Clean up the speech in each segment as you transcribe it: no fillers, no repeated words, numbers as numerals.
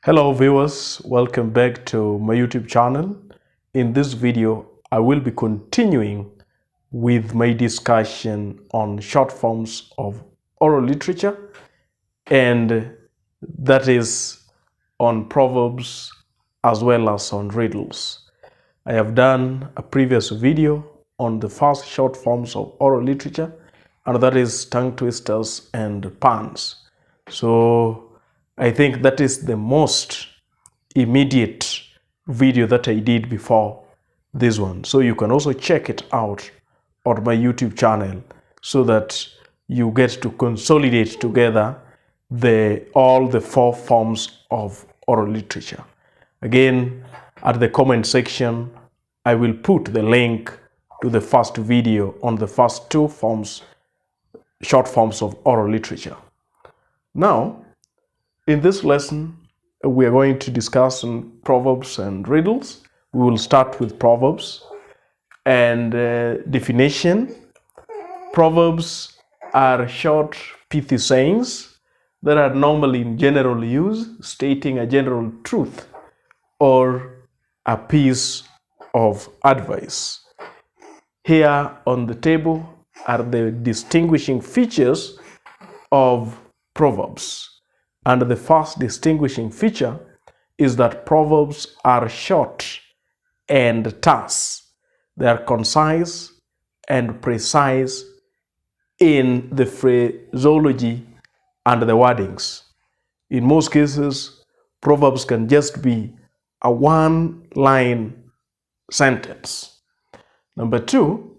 Hello viewers, welcome back to my YouTube channel. In this video, I will be continuing with my discussion on short forms of oral literature, and that is on Proverbs as well as on riddles. I have done a previous video on the first short forms of oral literature, and that is tongue twisters and puns. So I think that is the most immediate video that I did before this one. So you can also check it out on my YouTube channel so that you get to consolidate together all the four forms of oral literature. Again, at the comment section, I will put the link to the first video on the first two forms, short forms of oral literature. Now, in this lesson, we are going to discuss Proverbs and riddles. We will start with Proverbs and definition. Proverbs are short, pithy sayings that are normally in general use, stating a general truth or a piece of advice. Here on the table are the distinguishing features of Proverbs. And the first distinguishing feature is that Proverbs are short and terse. They are concise and precise in the phraseology and the wordings. In most cases, Proverbs can just be a one-line sentence. Number two,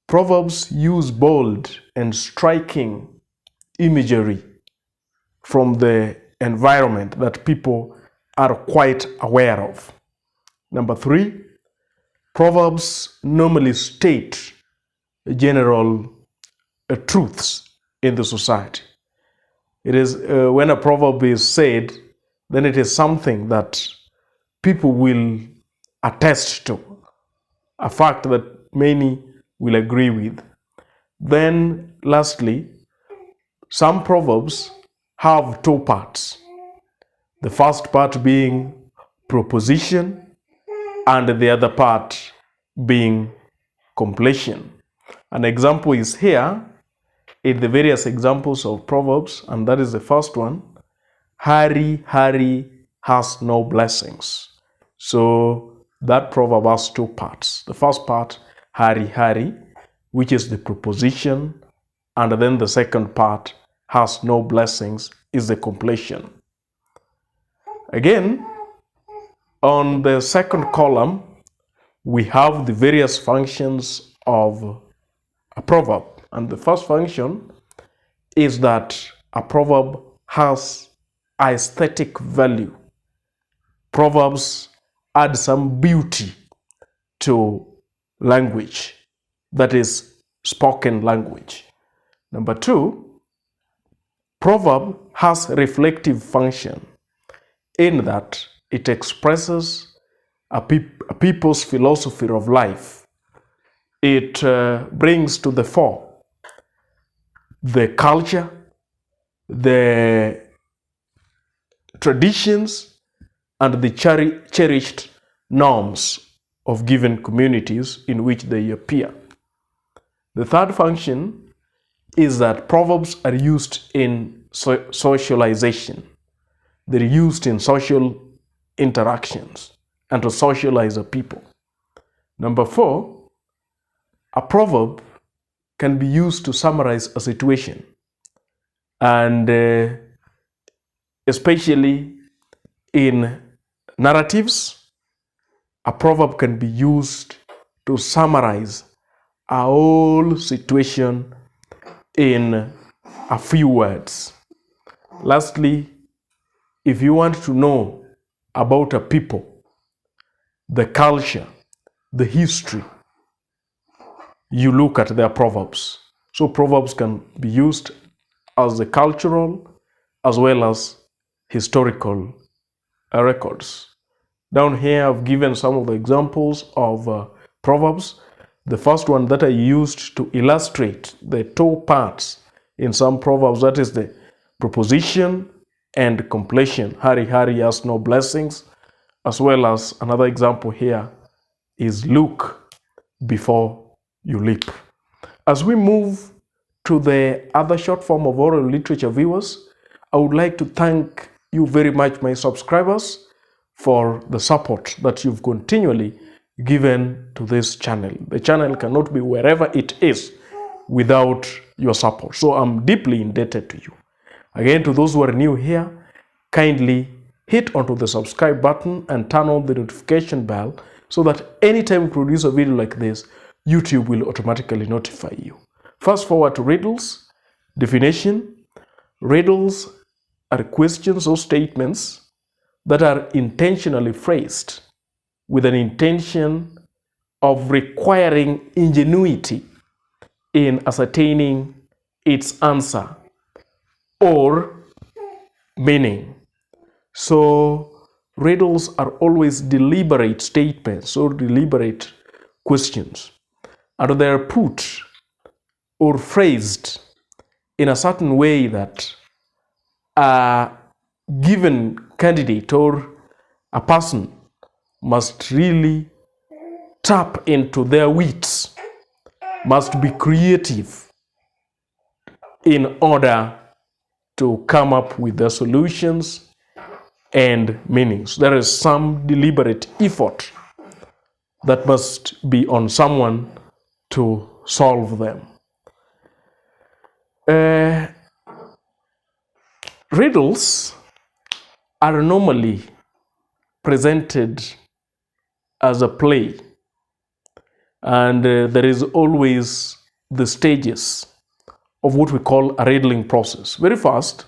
Proverbs use bold and striking imagery from the environment that people are quite aware of. Number three, Proverbs normally state general truths in the society. It is when a proverb is said, then it is something that people will attest to, a fact that many will agree with. Then lastly, some proverbs have two parts. The first part being proposition and the other part being completion. An example is here in the various examples of Proverbs, and that is the first one. Hurry, hurry has no blessings. So that proverb has two parts. The first part, hurry, hurry, which is the proposition, and then the second part, has no blessings, is the completion. Again, on the second column, we have the various functions of a proverb. And the first function is that a proverb has aesthetic value. Proverbs add some beauty to language, that is spoken language. Number two, proverb has reflective function in that it expresses a people's philosophy of life. It brings to the fore the culture, the traditions, and the cherished norms of given communities in which they appear. The third function is that proverbs are used in socialization. They're used in social interactions and to socialize a people. Number four, a proverb can be used to summarize a situation, and especially in narratives, a proverb can be used to summarize a whole situation in a few words. Lastly, if you want to know about a people, the culture, the history, you look at their proverbs. So proverbs can be used as the cultural as well as historical records. Down here, I've given some of the examples of proverbs. The first one that I used to illustrate the two parts in some proverbs, that is the proposition and completion. Hurry, hurry has no blessings. As well as another example here is look before you leap. As we move to the other short form of oral literature viewers, I would like to thank you very much, my subscribers, for the support that you've continually given to this channel. The channel cannot be wherever it is without your support. So I'm deeply indebted to you. Again, to those who are new here, kindly hit onto the subscribe button and turn on the notification bell so that anytime we produce a video like this, YouTube will automatically notify you. Fast forward to riddles. Definition: riddles are questions or statements that are intentionally phrased with an intention of requiring ingenuity in ascertaining its answer or meaning. So riddles are always deliberate statements or deliberate questions, and they are put or phrased in a certain way that a given candidate or a person must really tap into their wits, must be creative in order to come up with the solutions and meanings. There is some deliberate effort that must be on someone to solve them. Riddles are normally presented as a play, and there is always the stages of what we call a riddling process. Very fast,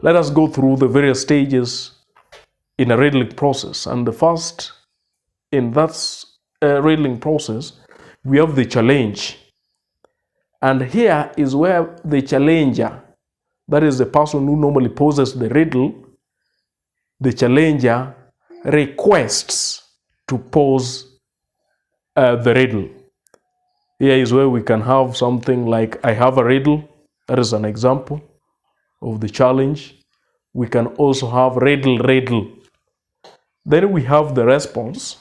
let us go through the various stages in a riddling process. And the first in that riddling process, we have the challenge. And here is where the challenger, that is the person who normally poses the riddle, the challenger requests to pose the riddle. Here is where we can have something like, I have a riddle. That is an example of the challenge. We can also have riddle, riddle. Then we have the response.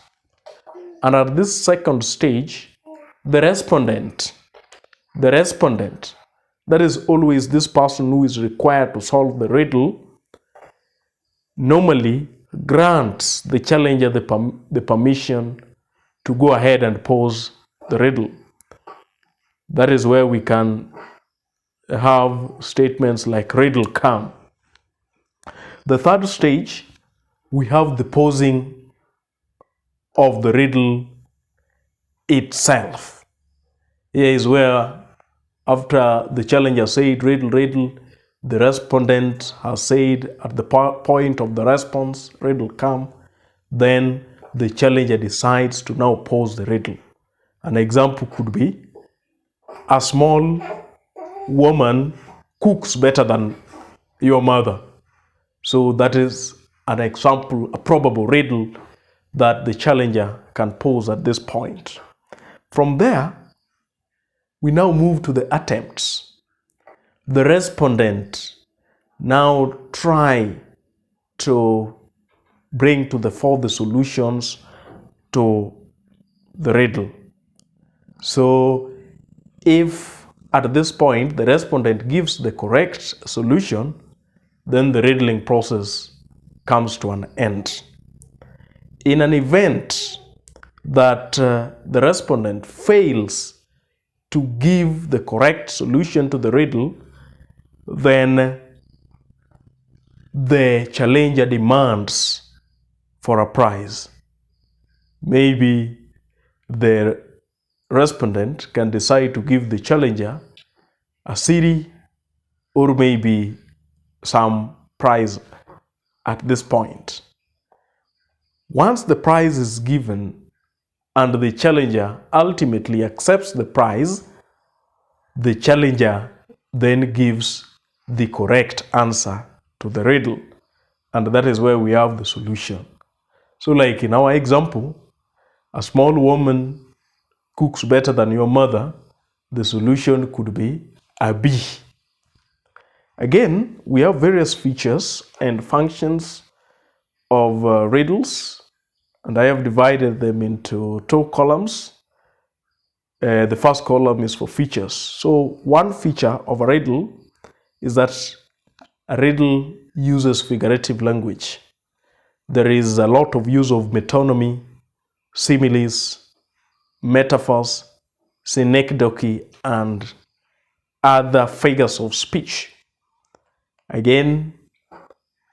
And at this second stage, the respondent, that is always this person who is required to solve the riddle, normally grants the challenger the permission to go ahead and pose the riddle. That is where we can have statements like riddle come. The third stage, we have the posing of the riddle itself. Here is where, after the challenger said riddle, riddle, the respondent has said at the point of the response, riddle come, then the challenger decides to now pose the riddle. An example could be, a small woman cooks better than your mother. So that is an example, a probable riddle that the challenger can pose at this point. From there, we now move to the attempts. The respondent now try to bring to the fore the solutions to the riddle. So if at this point the respondent gives the correct solution, then the riddling process comes to an end. In an event that the respondent fails to give the correct solution to the riddle, then the challenger demands for a prize. Maybe the respondent can decide to give the challenger a city or maybe some prize at this point. Once the prize is given and the challenger ultimately accepts the prize, the challenger then gives the correct answer to the riddle, and that is where we have the solution. So like in our example, a small woman cooks better than your mother, the solution could be a bee. Again, we have various features and functions of riddles, and I have divided them into two columns. The first column is for features. So one feature of a riddle is that a riddle uses figurative language. There is a lot of use of metonymy, similes, metaphors, synecdoche, and other figures of speech. Again,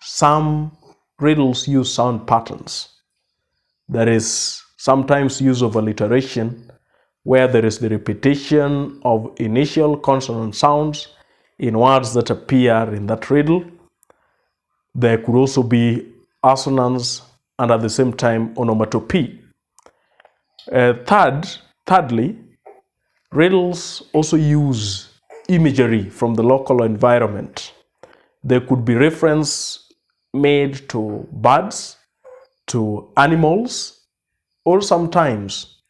some riddles use sound patterns. There is sometimes use of alliteration, where there is the repetition of initial consonant sounds in words that appear in that riddle. There could also be assonance and at the same time onomatopoeia. Thirdly, riddles also use imagery from the local environment. There could be reference made to birds, to animals, or sometimes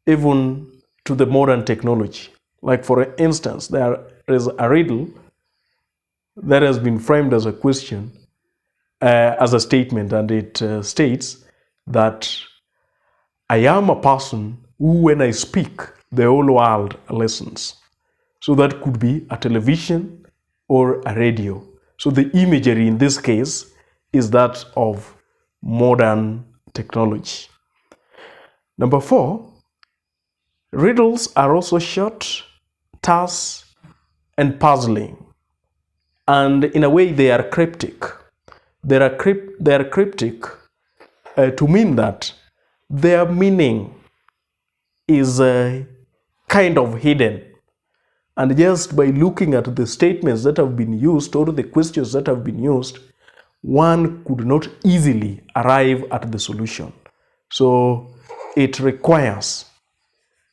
even to the modern technology. Like for instance, there is a riddle that has been framed as a question, as a statement, and it states that I am a person who, when I speak, the whole world listens. So that could be a television or a radio. So the imagery in this case is that of modern technology. Number 4, riddles are also short, terse, and puzzling. And in a way, they are cryptic. They are cryptic to mean that their meaning is kind of hidden. And just by looking at the statements that have been used or the questions that have been used, one could not easily arrive at the solution. So it requires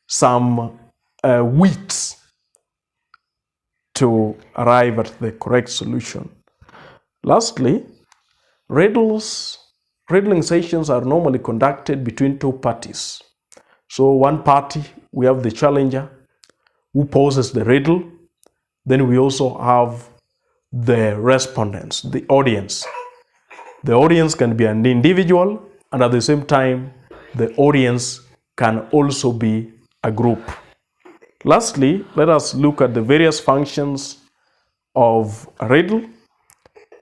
some wits to arrive at the correct solution. Lastly, riddling sessions are normally conducted between two parties. So one party, we have the challenger who poses the riddle. Then we also have the respondents, the audience. The audience can be an individual, and at the same time, the audience can also be a group. Lastly, let us look at the various functions of a riddle.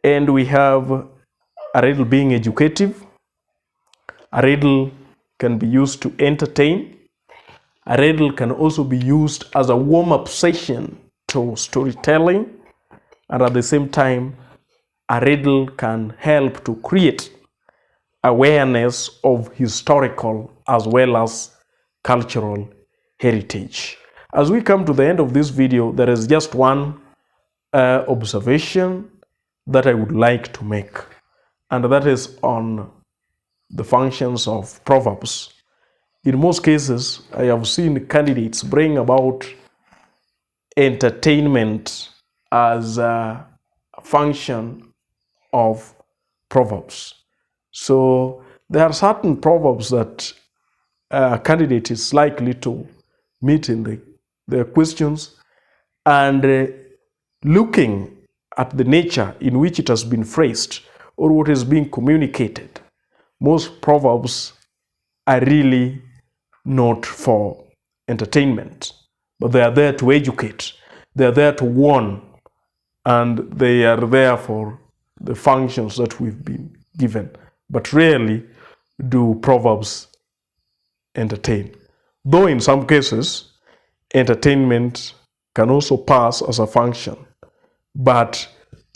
And we have a riddle being educative. A riddle can be used to entertain. A riddle can also be used as a warm-up session to storytelling. And at the same time, a riddle can help to create awareness of historical as well as cultural heritage. As we come to the end of this video, there is just one observation that I would like to make, and that is on the functions of proverbs. In most cases, I have seen candidates bring about entertainment as a function of proverbs. So there are certain proverbs that a candidate is likely to meet in the questions, and looking at the nature in which it has been phrased or what is being communicated, most proverbs are really not for entertainment, but they are there to educate, they are there to warn, and they are there for the functions that we've been given. But rarely do proverbs entertain. Though in some cases, entertainment can also pass as a function, but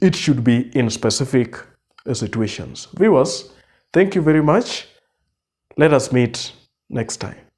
it should be in specific situations. Viewers, thank you very much. Let us meet next time.